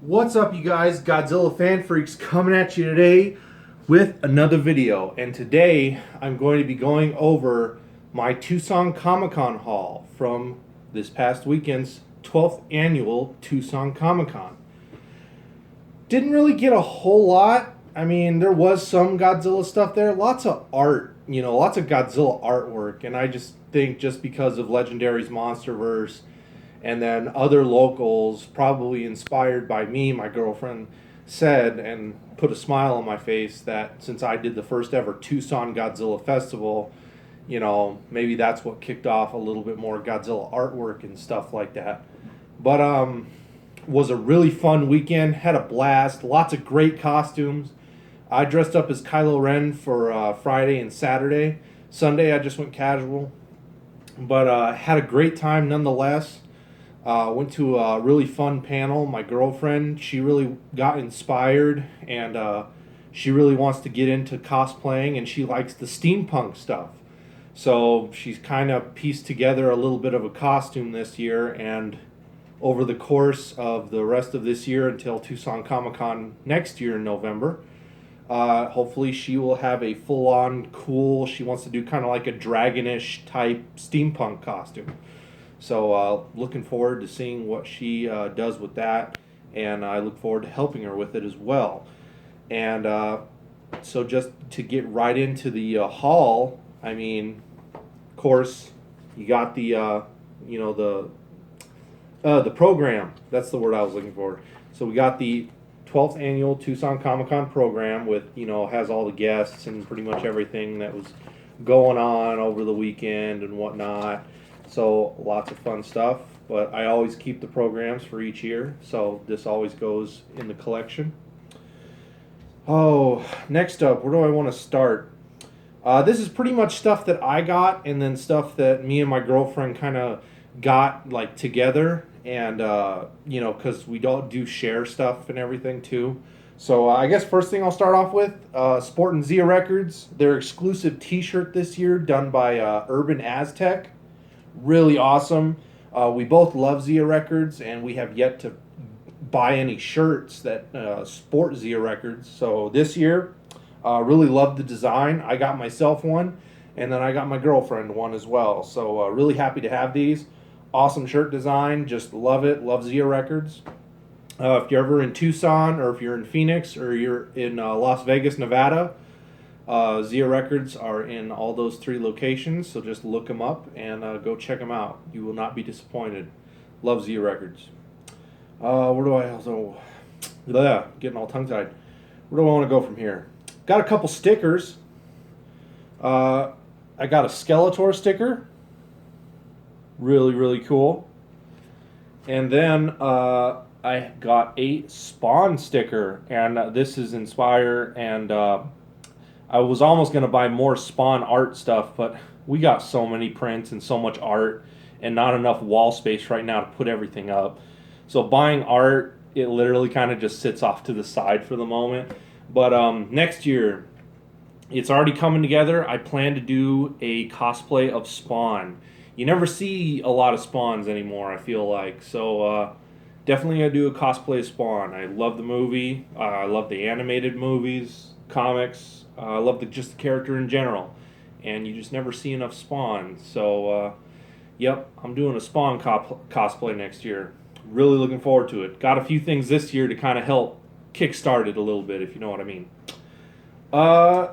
What's up, you guys? Godzilla fan freaks coming at you today with another video. And today I'm going to be going over my Tucson Comic-Con haul from this past weekend's 12th annual Tucson Comic-Con. Didn't really get a whole lot. I mean, there was some Godzilla stuff there. Lots of art, lots of Godzilla artwork. And I just think just because of Legendary's Monsterverse and then other locals, probably inspired by me, my girlfriend said, and put a smile on my face, that since I did the first ever Tucson Godzilla Festival, maybe that's what kicked off a little bit more Godzilla artwork and stuff like that. But was a really fun weekend, had a blast, lots of great costumes. I dressed up as Kylo Ren for Friday and Saturday. Sunday I just went casual, but had a great time nonetheless. Went to a really fun panel. My girlfriend, she really got inspired, and she really wants to get into cosplaying, and she likes the steampunk stuff. So she's kind of pieced together a little bit of a costume this year, and over the course of the rest of this year until Tucson Comic-Con next year in November, hopefully she will have a full-on cool, she wants to do kind of like a dragonish type steampunk costume. So looking forward to seeing what she does with that, and I look forward to helping her with it as well. And so just to get right into the haul, I mean, of course, you got the program. That's the word I was looking for. So we got the 12th annual Tucson Comic-Con program with, has all the guests and pretty much everything that was going on over the weekend and whatnot. So lots of fun stuff, but I always keep the programs for each year, so this always goes in the collection. Oh, next up, where do I want to start? This is pretty much stuff that I got, and then stuff that me and my girlfriend kind of got like together, and because we don't do share stuff and everything too. So I guess first thing I'll start off with, sporting Zia Records, their exclusive t-shirt this year done by Urban Aztec. Really awesome. We both love Zia Records, and we have yet to buy any shirts that sport Zia Records. So this year, really loved the design. I got myself one, and then I got my girlfriend one as well. So really happy to have these. Awesome shirt design. Just love it. Love Zia Records. If you're ever in Tucson, or if you're in Phoenix, or you're in Las Vegas, Nevada, Zia Records are in all those 3 locations, so just look them up and go check them out. You will not be disappointed. Love Zia Records. Where do I also... getting all tongue-tied. Where do I want to go from here? Got a couple stickers. I got a Skeletor sticker. Really, really cool. And then I got a Spawn sticker, and this is Inspire, and I was almost going to buy more Spawn art stuff, but we got so many prints and so much art and not enough wall space right now to put everything up. So buying art, it literally kind of just sits off to the side for the moment. But next year, it's already coming together. I plan to do a cosplay of Spawn. You never see a lot of Spawns anymore, I feel like. So definitely going to do a cosplay of Spawn. I love the movie. I love the animated movies, comics. I love just the character in general, and you just never see enough Spawn. So, yep, I'm doing a Spawn cosplay next year. Really looking forward to it. Got a few things this year to kind of help kickstart it a little bit, if you know what I mean.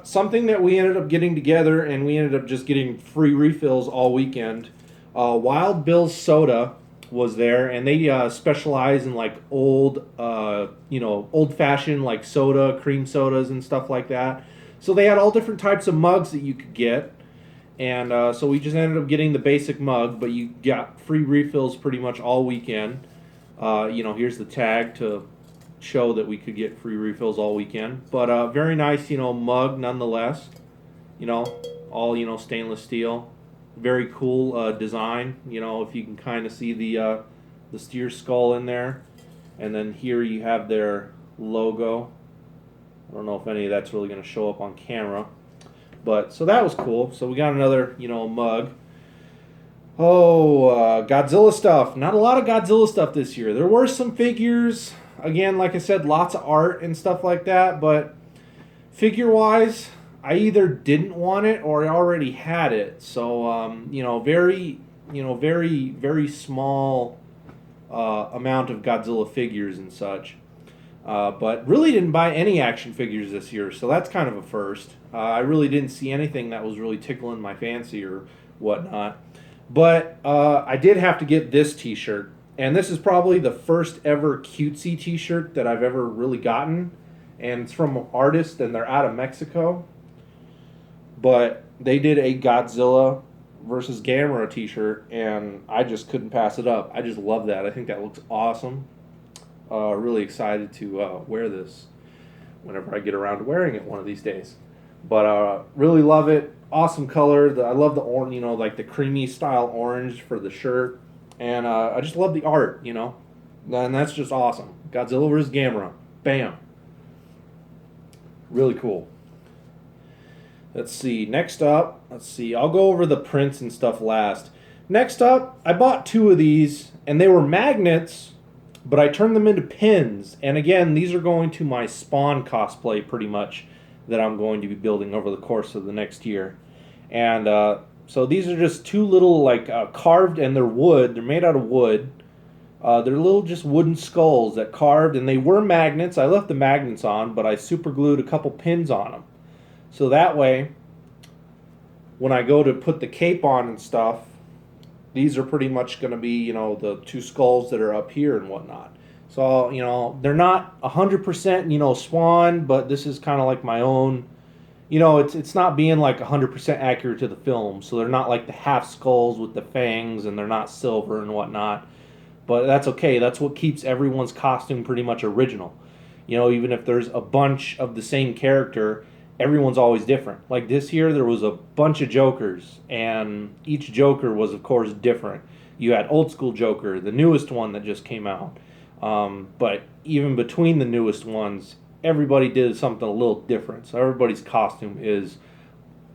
Something that we ended up getting together, and we ended up just getting free refills all weekend. Wild Bill's Soda was there, and they specialize in like old, old-fashioned like soda, cream sodas and stuff like that. So they had all different types of mugs that you could get, and so we just ended up getting the basic mug, but you got free refills pretty much all weekend. Here's the tag to show that we could get free refills all weekend. But very nice, mug nonetheless. All stainless steel, very cool design. If you can kind of see the steer skull in there, and then here you have their logo. I don't know if any of that's really going to show up on camera. But, so that was cool. So we got another, mug. Oh, Godzilla stuff. Not a lot of Godzilla stuff this year. There were some figures. again, like I said, lots of art and stuff like that, but figure-wise, I either didn't want it or I already had it. So, very small amount of Godzilla figures and such. But really didn't buy any action figures this year, so that's kind of a first. I really didn't see anything that was really tickling my fancy or whatnot. But I did have to get this t-shirt. And this is probably the first ever cutesy t-shirt that I've ever really gotten. And it's from an artist, and they're out of Mexico. But they did a Godzilla versus Gamera t-shirt, and I just couldn't pass it up. I just love that. I think that looks awesome. Really excited to wear this whenever I get around to wearing it one of these days. But really love it. Awesome color. I love the orange, like the creamy style orange for the shirt. And I just love the art, And that's just awesome. Godzilla vs. Gamera. Bam. Really cool. Let's see. Next up, I'll go over the prints and stuff last. Next up, I bought 2 of these, and they were magnets, but I turned them into pins. And again, these are going to my Spawn cosplay pretty much that I'm going to be building over the course of the next year. And so these are just 2 little carved, and they're wood. They're made out of wood. They're little just wooden skulls that carved, and they were magnets. I left the magnets on, but I super glued a couple pins on them. So that way, when I go to put the cape on and stuff, these are pretty much going to be, the 2 skulls that are up here and whatnot. So, they're not 100%, Spawn, but this is kind of like my own, it's not being like 100% accurate to the film. So they're not like the half skulls with the fangs, and they're not silver and whatnot. But that's okay. That's what keeps everyone's costume pretty much original. Even if there's a bunch of the same character, everyone's always different. Like this year, there was a bunch of Jokers, and each Joker was, of course, different. You had old school Joker, the newest one that just came out. But even between the newest ones, everybody did something a little different. So everybody's costume is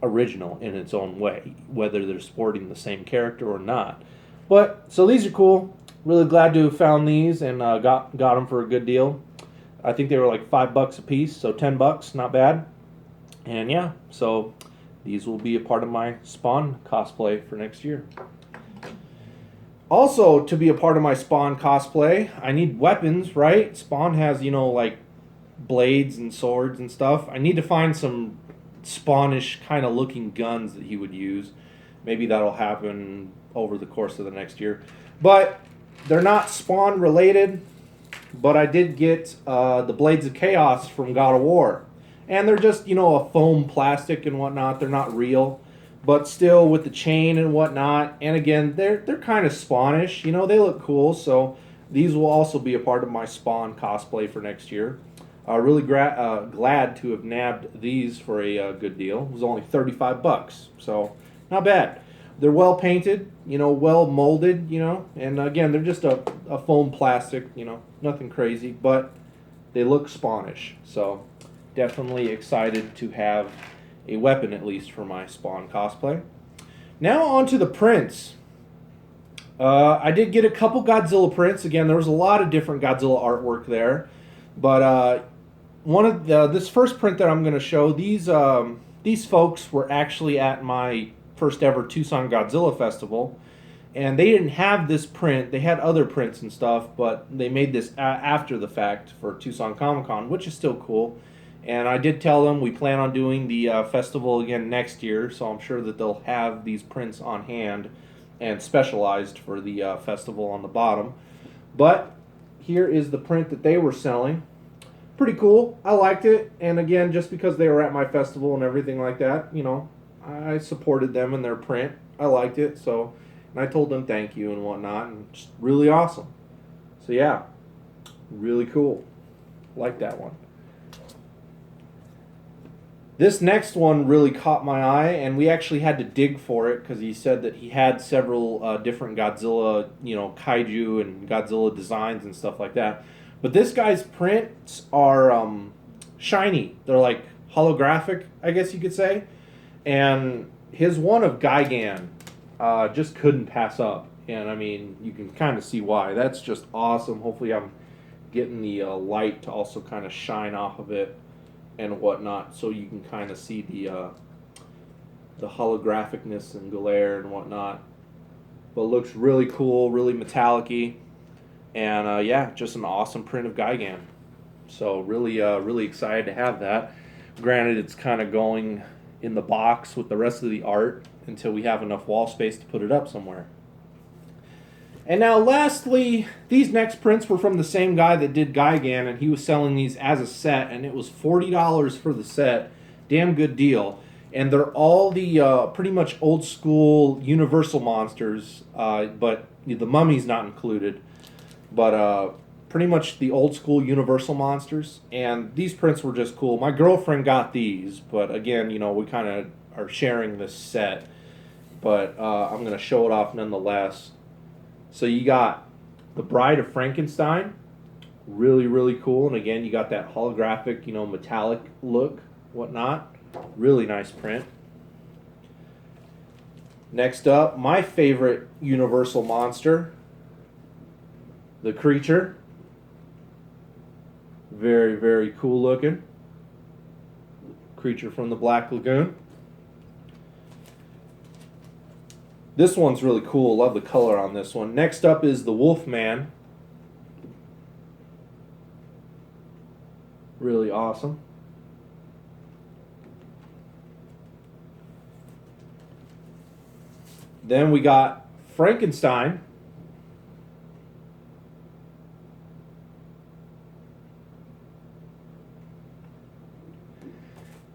original in its own way, whether they're sporting the same character or not. But so these are cool. Really glad to have found these and got them for a good deal. I think they were like $5 a piece, so $10, not bad. And yeah, so these will be a part of my Spawn cosplay for next year. Also, to be a part of my Spawn cosplay, I need weapons, right? Spawn has, like blades and swords and stuff. I need to find some Spawnish kind of looking guns that he would use. Maybe that'll happen over the course of the next year. But they're not Spawn related, but I did get the Blades of Chaos from God of War. And they're just, a foam plastic and whatnot. They're not real. But still with the chain and whatnot. And again, they're kind of Spawnish. They look cool. So these will also be a part of my Spawn cosplay for next year. Really glad to have nabbed these for a good deal. It was only $35. So not bad. They're well painted, well molded, and again, they're just a foam plastic, nothing crazy, but they look Spawnish. So definitely excited to have a weapon at least for my Spawn cosplay. Now on to the prints. I did get a couple Godzilla prints. Again, there was a lot of different Godzilla artwork there, but this first print that I'm going to show, these folks were actually at my first ever Tucson Godzilla Festival, and they didn't have this print. They had other prints and stuff, but they made this after the fact for Tucson Comic Con, which is still cool. And I did tell them we plan on doing the festival again next year, so I'm sure that they'll have these prints on hand and specialized for the festival on the bottom. But here is the print that they were selling. Pretty cool. I liked it, and again, just because they were at my festival and everything like that, I supported them in their print. I liked it, and I told them thank you and whatnot, and just really awesome. So yeah, really cool. Like that one. This next one really caught my eye, and we actually had to dig for it because he said that he had several different Godzilla, kaiju and Godzilla designs and stuff like that. But this guy's prints are shiny. They're like holographic, I guess you could say. And his one of Gigan just couldn't pass up. And I mean, you can kind of see why. That's just awesome. Hopefully I'm getting the light to also kind of shine off of it and whatnot, so you can kind of see the holographicness and glare and whatnot. But it looks really cool, really metallic-y, and yeah, just an awesome print of Gigan. So really excited to have that. Granted, it's kind of going in the box with the rest of the art until we have enough wall space to put it up somewhere. And now lastly, these next prints were from the same guy that did Gigan, and he was selling these as a set, and it was $40 for the set. Damn good deal. And they're all the pretty much old school Universal monsters, but the mummy's not included. But pretty much the old school Universal monsters, and these prints were just cool. My girlfriend got these, but again, you know, we kind of are sharing this set, but I'm going to show it off nonetheless. So you got the Bride of Frankenstein, really cool, and again, you got that holographic, you know, metallic look, whatnot. Really nice print. Next up, my favorite Universal monster, the Creature. Very cool looking. Creature from the Black Lagoon. This one's really cool. Love the color on this one. Next up is the Wolfman. Really awesome. Then we got Frankenstein.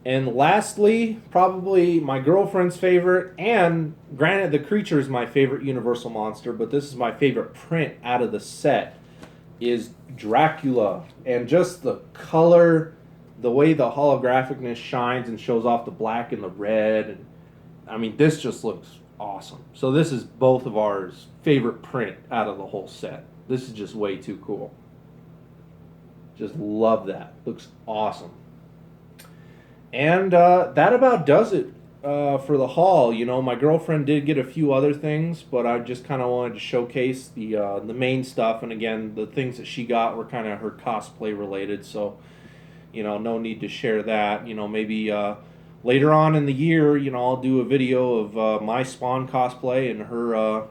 And lastly, probably my girlfriend's favorite, and granted the Creature is my favorite Universal monster, but this is my favorite print out of the set, is Dracula. And just the color, the way the holographicness shines and shows off the black and the red, and I mean, this just looks awesome. So this is both of ours favorite print out of the whole set. This is just way too cool. Just love that. Looks awesome. And that about does it for the haul. You know, my girlfriend did get a few other things, but I just kind of wanted to showcase the main stuff. And again, the things that she got were kind of her cosplay related, so you know, no need to share that. You know, maybe later on in the year, you know, I'll do a video of my Spawn cosplay and her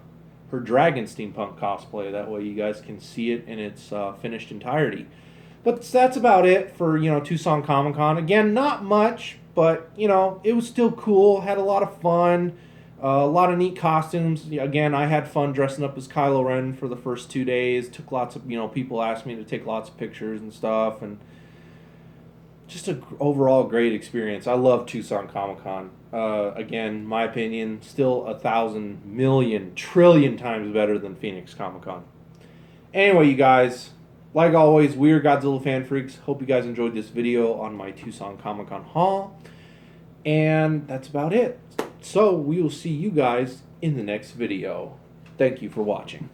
Dragon Steampunk cosplay. That way, you guys can see it in its finished entirety. But that's about it for, you know, Tucson Comic Con. Again, not much, but, you know, it was still cool. Had a lot of fun. A lot of neat costumes. Again, I had fun dressing up as Kylo Ren for the first 2 days. Took lots of, you know, people asked me to take lots of pictures and stuff. And just an overall great experience. I love Tucson Comic Con. Again, my opinion, still 1,000 million trillion times better than Phoenix Comic Con. Anyway, you guys, like always, we are Godzilla Fan Freaks. Hope you guys enjoyed this video on my Tucson Comic Con haul. And that's about it. So we will see you guys in the next video. Thank you for watching.